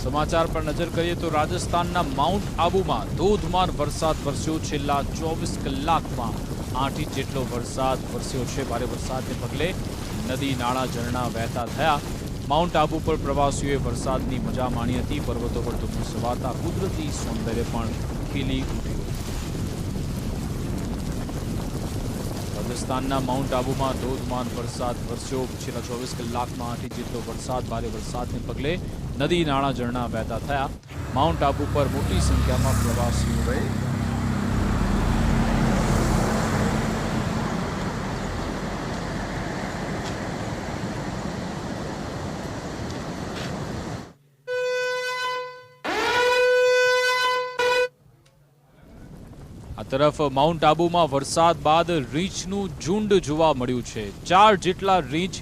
સમાચાર પર નજર કરીએ તો રાજસ્થાનના માઉન્ટ આબુમાં ધોધમાર વરસાદ વરસ્યો. છેલ્લા 24 કલાકમાં 8 ઇંચ જેટલો વરસાદ વરસ્યો છે. ભારે વરસાદને પગલે નદી નાળા ઝરણા વહેતા થયા. માઉન્ટ આબુ પર પ્રવાસીઓએ વરસાદની મજા માણી હતી. પર્વતો પર ધુમ્મસ સવારતા કુદરતી સૌંદર્ય પણ ખીલી ઉઠ્યું. રાજસ્થાનના માઉન્ટ આબુમાં ધોધમાર વરસાદ વરસ્યો. છેલ્લા 24 કલાકમાં 8 ઇંચ જેટલો વરસાદ. ભારે વરસાદને પગલે નદી નાળા ઝરણા વહેતા થયા. માઉન્ટ આબુ પર મોટી સંખ્યામાં પ્રવાસીઓ આ તરફ માઉન્ટ આબુમાં વરસાદ બાદ રીંછનું ઝુંડ જોવા મળ્યું છે. 4 જેટલા રીંછ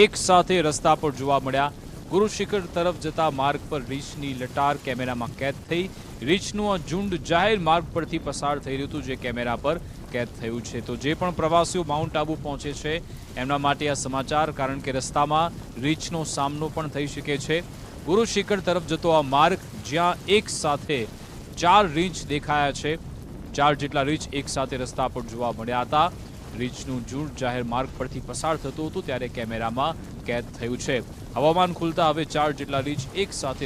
એક સાથે રસ્તા પર જોવા મળ્યા. ગુરુ શિખર તરફ જતા માર્ગ પર રીંછની લટાર કેમેરામાં કેદ થઈ. રીંછનું આ ઝુંડ જાહેર માર્ગ પરથી પસાર થઈ રહ્યું હતું, જે કેમેરા પર કેદ થયું છે. તો જે પણ પ્રવાસીઓ માઉન્ટ આબુ પહોંચે છે એમના માટે આ સમાચાર, કારણ કે રસ્તામાં રીંછનો સામનો પણ થઈ શકે છે. ગુરુ શિખર તરફ જતો આ માર્ગ, જ્યાં એક સાથે 4 રીંછ દેખાયા છે. 4 જેટલા રીંછ એક સાથે રસ્તા પર જોવા મળ્યા હતા. રીંછનું ઝુંડ જાહેર માર્ગ પરથી પસાર થતું હતું ત્યારે કેમેરામાં કેદ થયું છે. હવામાન ખુલતા હવે 4 જેટલા રીંછ એક સાથે